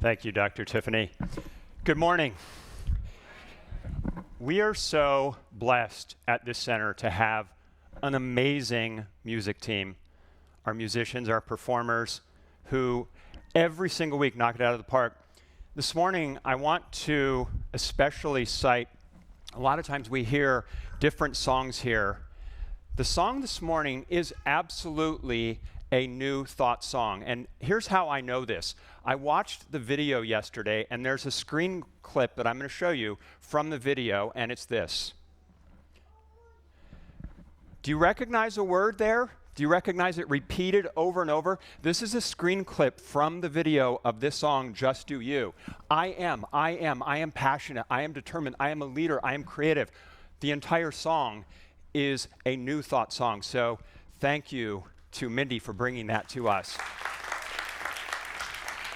Thank you, Dr. Tiffany. Good morning. We are so blessed at this center to have an amazing music team. Our musicians, our performers, who every single week knock it out of the park. This morning, I want to especially cite, a lot of times we hear different songs here. The song this morning is absolutely a New Thought song. And here's how I know this. I watched the video yesterday, and there's a screen clip that I'm going to show you from the video, and it's this. Do you recognize a word there? Do you recognize it repeated over and over? This is a screen clip from the video of this song, Just Do You. I am passionate, I am determined, I am a leader, I am creative. The entire song is a New Thought song. So thank you to Mindy for bringing that to us.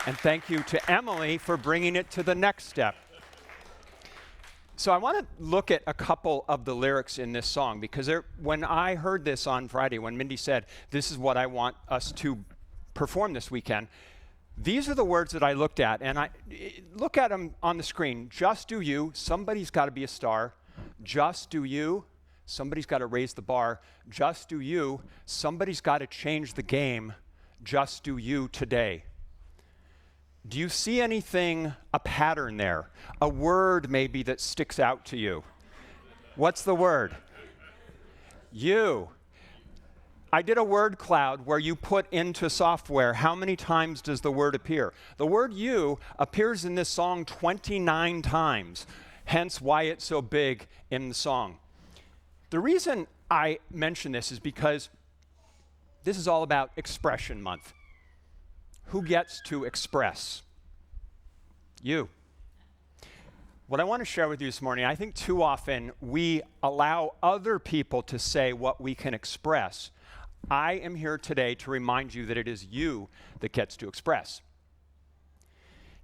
And thank you to Emily for bringing it to the next step. So I want to look at a couple of the lyrics in this song, because when I heard this on Friday, when Mindy said, this is what I want us to perform this weekend, these are the words that I looked at, and I look at them on the screen. Just do you, somebody's got to be a star. Just do you, somebody's got to raise the bar. Just do you, somebody's got to change the game. Just do you today. Do you see anything, a pattern there? A word maybe that sticks out to you? What's the word? You. I did a word cloud where you put into software, how many times does the word appear? The word you appears in this song 29 times, hence why it's so big in the song. The reason I mention this is because this is all about Expression Month. Who gets to express? You. What I want to share with you this morning, I think too often we allow other people to say what we can express. I am here today to remind you that it is you that gets to express.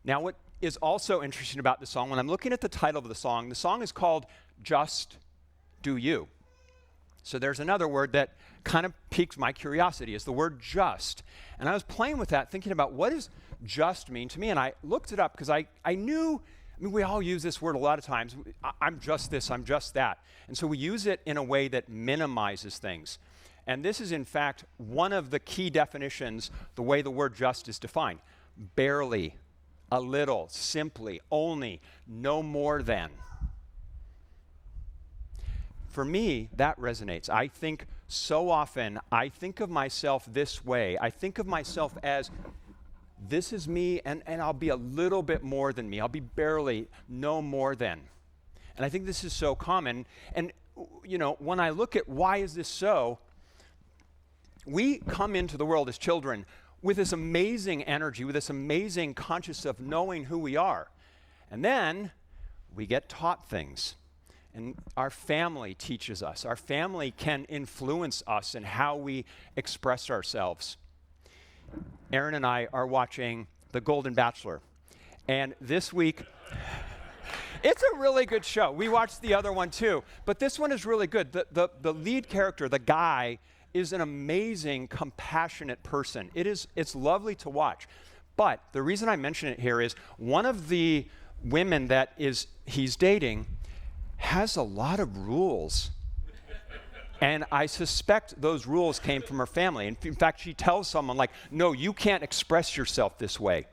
Now, what is also interesting about the song, when I'm looking at the title of the song is called Just Do You. So there's another word that kind of piqued my curiosity, is the word just. And I was playing with that, thinking about what does just mean to me? And I looked it up because I knew, we all use this word a lot of times. I'm just this, I'm just that. And so we use it in a way that minimizes things. And this is, in fact, one of the key definitions, the way the word just is defined. Barely, a little, simply, only, no more than. For me, that resonates. I think so often, I think of myself this way. I think of myself as, this is me, and I'll be a little bit more than me. I'll be barely, no more than. And I think this is so common. And, when I look at why is this so, we come into the world as children with this amazing energy, with this amazing consciousness of knowing who we are. And then we get taught things. And our family teaches us. Our family can influence us in how we express ourselves. Aaron and I are watching The Golden Bachelor. And this week, it's a really good show. We watched the other one too, but this one is really good. The lead character, the guy, is an amazing, compassionate person. It's lovely to watch. But the reason I mention it here is one of the women that he's dating has a lot of rules. And I suspect those rules came from her family. In fact, she tells someone like, no, you can't express yourself this way.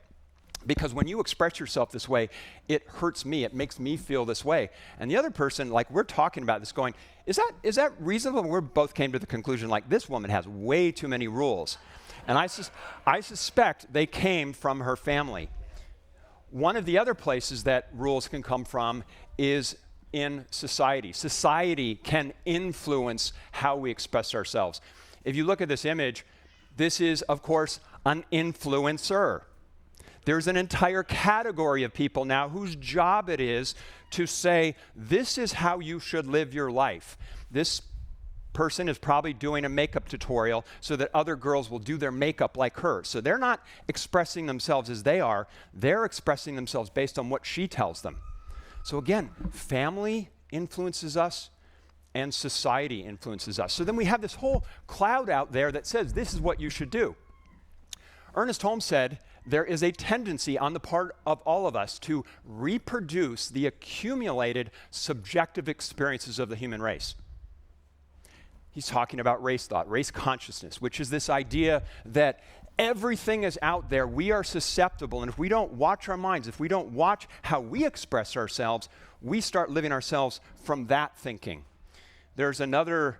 Because when you express yourself this way, it hurts me. It makes me feel this way. And the other person, like, we're talking about this going, is that reasonable? And we both came to the conclusion, like, this woman has way too many rules. And I suspect they came from her family. One of the other places that rules can come from is in society. Society can influence how we express ourselves. If you look at this image, this is, of course, an influencer. There's an entire category of people now whose job it is to say, this is how you should live your life. This person is probably doing a makeup tutorial so that other girls will do their makeup like her. So they're not expressing themselves as they are. They're expressing themselves based on what she tells them. So again, family influences us and society influences us. So then we have this whole cloud out there that says this is what you should do. Ernest Holmes said there is a tendency on the part of all of us to reproduce the accumulated subjective experiences of the human race. He's talking about race thought, race consciousness, which is this idea that everything is out there. We are susceptible, and if we don't watch our minds, if we don't watch how we express ourselves, we start living ourselves from that thinking. There's another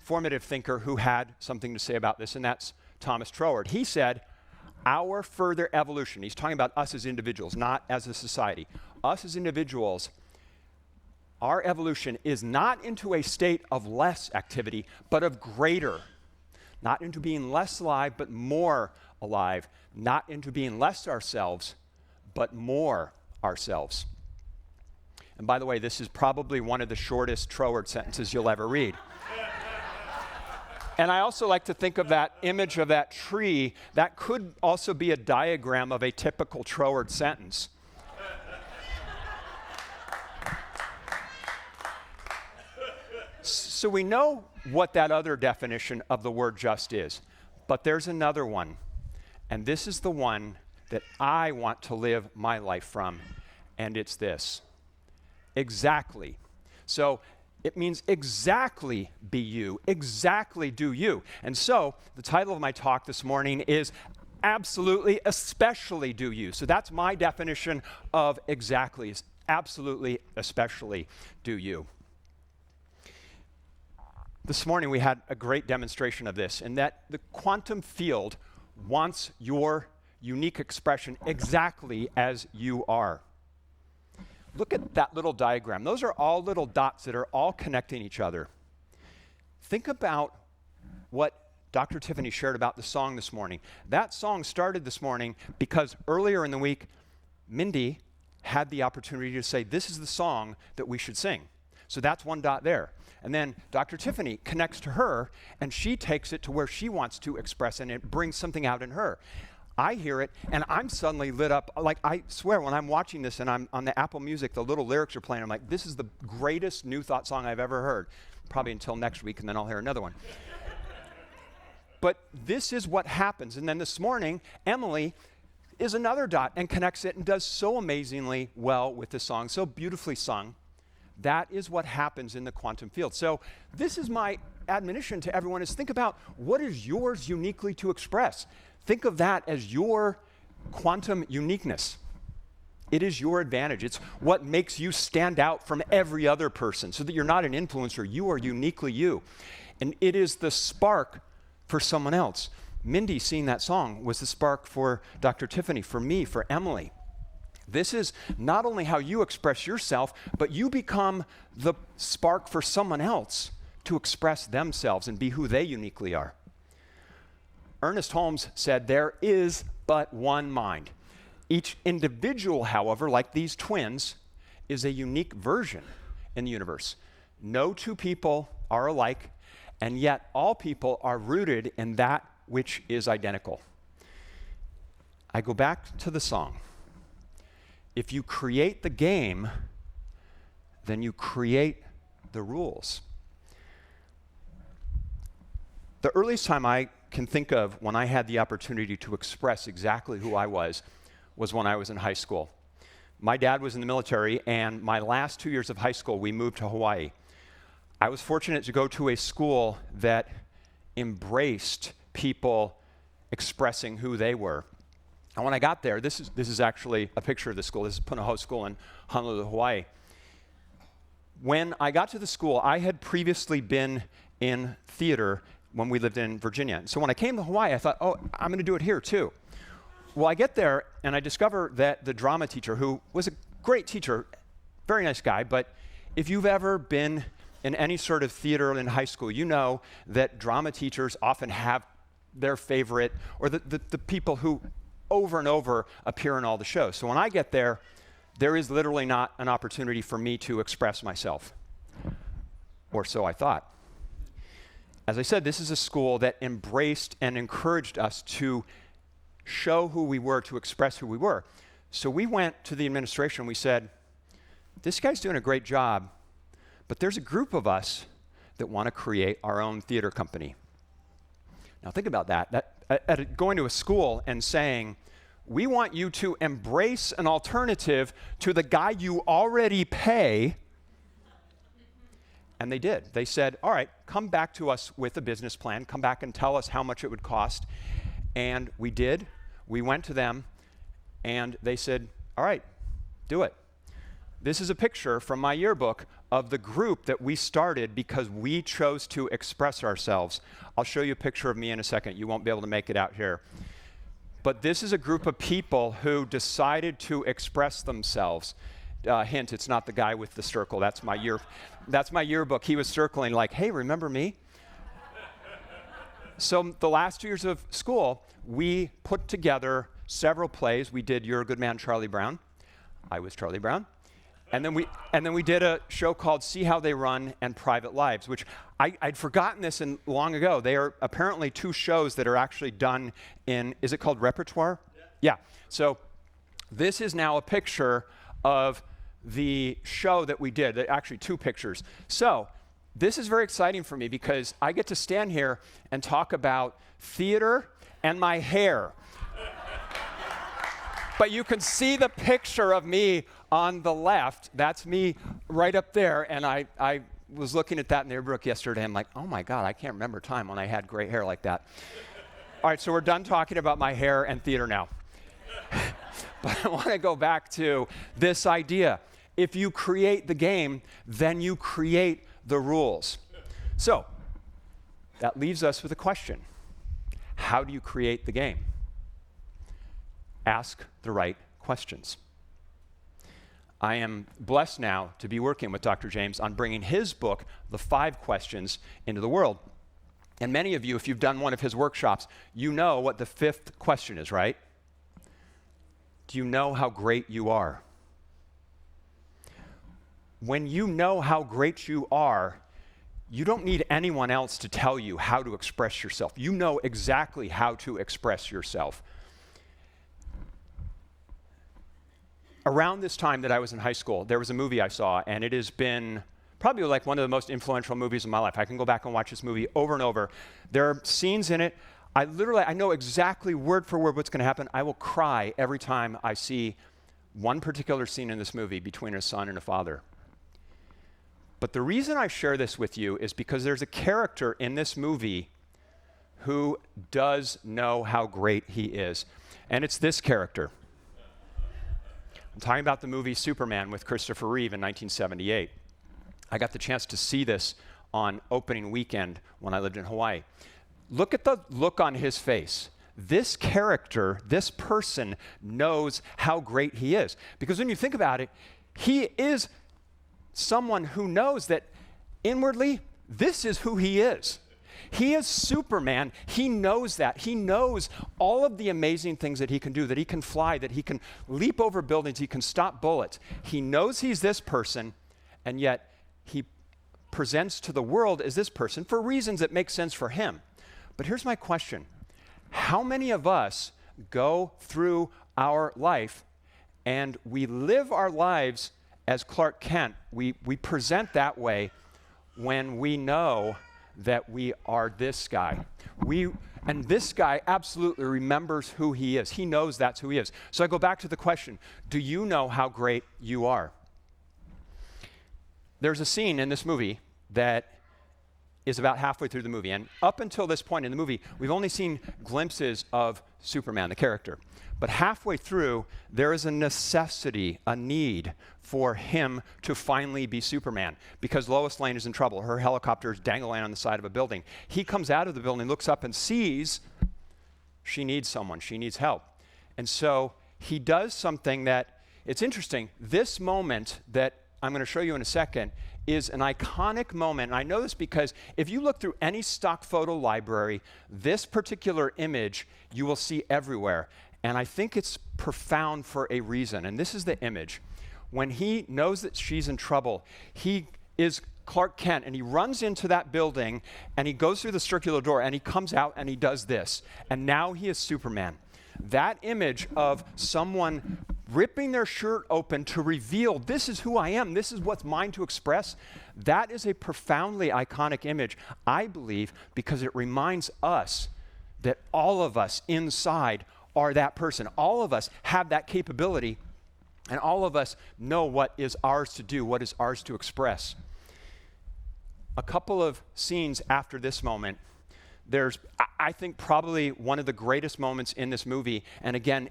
formative thinker who had something to say about this, and that's Thomas Troward. He said, our further evolution, he's talking about us as individuals, not as a society. Us as individuals, our evolution is not into a state of less activity, but of greater. Not into being less alive, but more alive. Not into being less ourselves, but more ourselves. And by the way, this is probably one of the shortest Troward sentences you'll ever read. And I also like to think of that image of that tree. That could also be a diagram of a typical Troward sentence. So we know what that other definition of the word just is, but there's another one, and this is the one that I want to live my life from, and it's this: exactly. So it means exactly be you, exactly do you. And so the title of my talk this morning is absolutely, especially do you. So that's my definition of exactly, is absolutely, especially do you. This morning we had a great demonstration of this, in that the quantum field wants your unique expression exactly as you are. Look at that little diagram. Those are all little dots that are all connecting each other. Think about what Dr. Tiffany shared about the song this morning. That song started this morning because earlier in the week, Mindy had the opportunity to say, this is the song that we should sing. So that's one dot there. And then Dr. Tiffany connects to her, and she takes it to where she wants to express, and it brings something out in her. I hear it, and I'm suddenly lit up. Like, I swear, when I'm watching this and I'm on the Apple Music, the little lyrics are playing, I'm like, this is the greatest New Thought song I've ever heard. Probably until next week, and then I'll hear another one. But this is what happens. And then this morning, Emily is another dot and connects it and does so amazingly well with the song, so beautifully sung. That is what happens in the quantum field. So this is my admonition to everyone, is think about what is yours uniquely to express. Think of that as your quantum uniqueness. It is your advantage. It's what makes you stand out from every other person, so that you're not an influencer. You are uniquely you. And it is the spark for someone else. Mindy singing that song was the spark for Dr. Tiffany, for me, for Emily. This is not only how you express yourself, but you become the spark for someone else to express themselves and be who they uniquely are. Ernest Holmes said, there is but one mind. Each individual, however, like these twins, is a unique version in the universe. No two people are alike, and yet all people are rooted in that which is identical. I go back to the song. If you create the game, then you create the rules. The earliest time I can think of when I had the opportunity to express exactly who I was when I was in high school. My dad was in the military, and my last 2 years of high school, we moved to Hawaii. I was fortunate to go to a school that embraced people expressing who they were. And when I got there, this is actually a picture of the school. This is Punahou School in Honolulu, Hawaii. When I got to the school, I had previously been in theater when we lived in Virginia. So when I came to Hawaii, I thought, oh, I'm going to do it here too. Well, I get there, and I discover that the drama teacher, who was a great teacher, very nice guy, but if you've ever been in any sort of theater in high school, you know that drama teachers often have their favorite, or the people who over and over appear in all the shows. So when I get there, there is literally not an opportunity for me to express myself. Or so I thought. As I said, this is a school that embraced and encouraged us to show who we were, to express who we were. So we went to the administration, we said, this guy's doing a great job, but there's a group of us that want to create our own theater company. Now think about that. Going to a school and saying, we want you to embrace an alternative to the guy you already pay. And they did. They said, all right, come back to us with a business plan. Come back and tell us how much it would cost. And we did. We went to them, and they said, all right, do it. This is a picture from my yearbook of the group that we started because we chose to express ourselves. I'll show you a picture of me in a second. You won't be able to make it out here. But this is a group of people who decided to express themselves. Hint, it's not the guy with the circle. That's my yearbook. He was circling like, hey, remember me? So the last 2 years of school, we put together several plays. We did You're a Good Man, Charlie Brown. I was Charlie Brown. And then we did a show called See How They Run and Private Lives, which I'd forgotten this long ago. They are apparently 2 shows that are actually done in, is it called repertoire? Yeah. So this is now a picture of the show that we did, actually 2 pictures. So this is very exciting for me because I get to stand here and talk about theater and my hair. But you can see the picture of me on the left. That's me right up there. And I was looking at that in the yearbook yesterday. I'm like, oh my God, I can't remember a time when I had gray hair like that. All right, so we're done talking about my hair and theater now. But I want to go back to this idea. If you create the game, then you create the rules. So that leaves us with a question. How do you create the game? Ask the right questions. I am blessed now to be working with Dr. James on bringing his book, The 5 Questions, into the world. And many of you, if you've done one of his workshops, you know what the 5th question is, right? Do you know how great you are? When you know how great you are, you don't need anyone else to tell you how to express yourself. You know exactly how to express yourself. Around this time that I was in high school, there was a movie I saw, and it has been probably like one of the most influential movies of my life. I can go back and watch this movie over and over. There are scenes in it, I know exactly word for word what's going to happen. I will cry every time I see one particular scene in this movie between a son and a father. But the reason I share this with you is because there's a character in this movie who does know how great he is. And it's this character. I'm talking about the movie Superman with Christopher Reeve in 1978. I got the chance to see this on opening weekend when I lived in Hawaii. Look at the look on his face. This character, this person, knows how great he is. Because when you think about it, he is someone who knows that inwardly, this is who he is. He is Superman. He knows that. He knows all of the amazing things that he can do, that he can fly, that he can leap over buildings, he can stop bullets. He knows he's this person, and yet he presents to the world as this person for reasons that make sense for him. But here's my question. How many of us go through our life and we live our lives as Clark Kent? We present that way when we know that we are this guy. And this guy absolutely remembers who he is. He knows that's who he is. So I go back to the question, do you know how great you are? There's a scene in this movie that is about halfway through the movie. And up until this point in the movie, we've only seen glimpses of Superman, the character. But halfway through, there is a necessity, a need for him to finally be Superman because Lois Lane is in trouble. Her helicopter is dangling on the side of a building. He comes out of the building, looks up and sees she needs someone. She needs help. And so he does something that, it's interesting. This moment that I'm going to show you in a second is an iconic moment. And I know this because if you look through any stock photo library, this particular image you will see everywhere. And I think it's profound for a reason. And this is the image. When he knows that she's in trouble, he is Clark Kent, and he runs into that building, and he goes through the circular door, and he comes out, and he does this. And now he is Superman. That image of someone ripping their shirt open to reveal, this is who I am, this is what's mine to express, that is a profoundly iconic image, I believe, because it reminds us that all of us inside are that person. All of us have that capability, and all of us know what is ours to do, what is ours to express. A couple of scenes after this moment, there's, I think, probably one of the greatest moments in this movie, and again,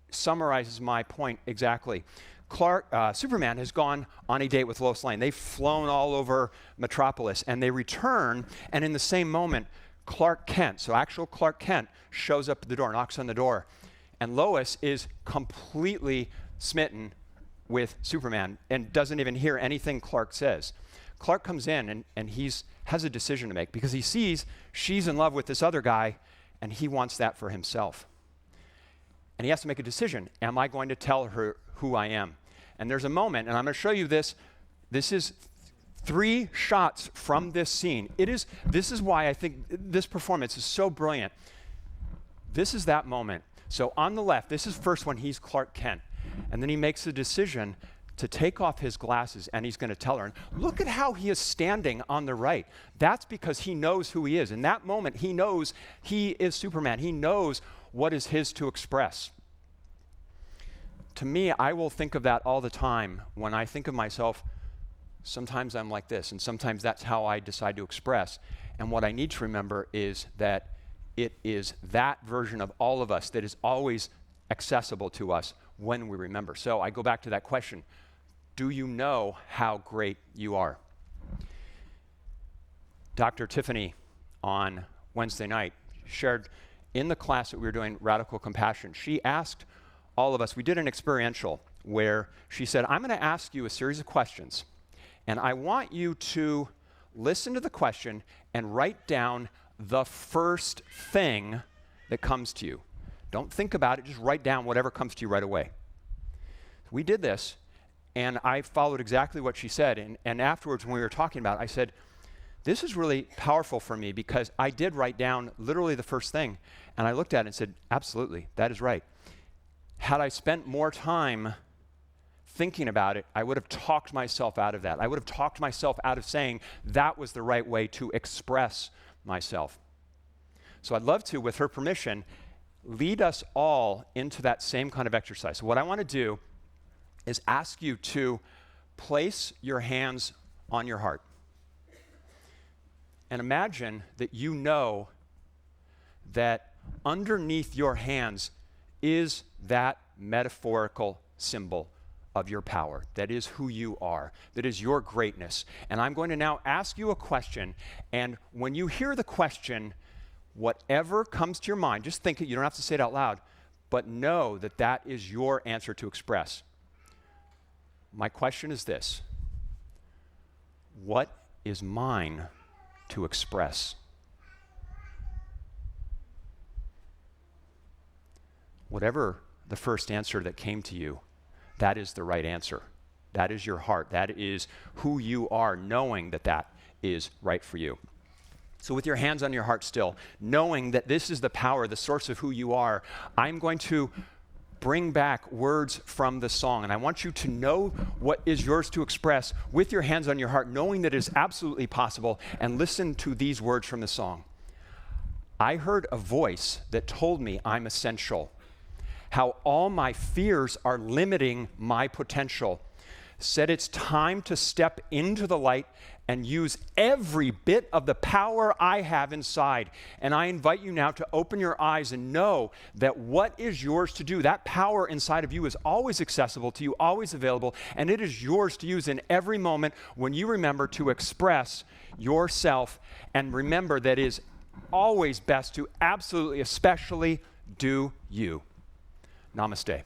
summarizes my point exactly. Superman has gone on a date with Lois Lane. They've flown all over Metropolis, and they return, and in the same moment, Clark Kent, so actual Clark Kent, shows up at the door, knocks on the door, and Lois is completely smitten with Superman and doesn't even hear anything Clark says. Clark comes in and has a decision to make because he sees she's in love with this other guy and he wants that for himself. And he has to make a decision. Am I going to tell her who I am? And there's a moment, and I'm going to show you this. This is 3 shots from this scene. This is why I think this performance is so brilliant. This is that moment. So on the left, this is first when he's Clark Kent. And then he makes a decision to take off his glasses, and he's going to tell her. And look at how he is standing on the right. That's because he knows who he is. In that moment, he knows he is Superman. He knows what is his to express. To me, I will think of that all the time. When I think of myself, sometimes I'm like this, and sometimes that's how I decide to express. And what I need to remember is that it is that version of all of us that is always accessible to us when we remember. So I go back to that question. Do you know how great you are? Dr. Tiffany on Wednesday night shared in the class that we were doing, Radical Compassion. She asked all of us, we did an experiential where she said, I'm going to ask you a series of questions, and I want you to listen to the question and write down the first thing that comes to you. Don't think about it, just write down whatever comes to you right away. We did this, and I followed exactly what she said. And afterwards, when we were talking about it, I said, this is really powerful for me because I did write down literally the first thing. And I looked at it and said, absolutely, that is right. Had I spent more time thinking about it, I would have talked myself out of that. I would have talked myself out of saying that was the right way to express myself. So I'd love to, with her permission, lead us all into that same kind of exercise. So what I want to do is ask you to place your hands on your heart. And imagine that you know that underneath your hands is that metaphorical symbol of your power. That is who you are. That is your greatness. And I'm going to now ask you a question. And when you hear the question, whatever comes to your mind, just think it. You don't have to say it out loud, but know that that is your answer to express. My question is this: what is mine to express? Whatever the first answer that came to you, that is the right answer. That is your heart. That is who you are, knowing that that is right for you. So with your hands on your heart still, knowing that this is the power, the source of who you are, I'm going to bring back words from the song. And I want you to know what is yours to express with your hands on your heart, knowing that it is absolutely possible, and listen to these words from the song. I heard a voice that told me I'm essential, how all my fears are limiting my potential. Said it's time to step into the light and use every bit of the power I have inside. And I invite you now to open your eyes and know that what is yours to do, that power inside of you is always accessible to you, always available, and it is yours to use in every moment when you remember to express yourself. And remember that it is always best to absolutely, especially do you. Namaste.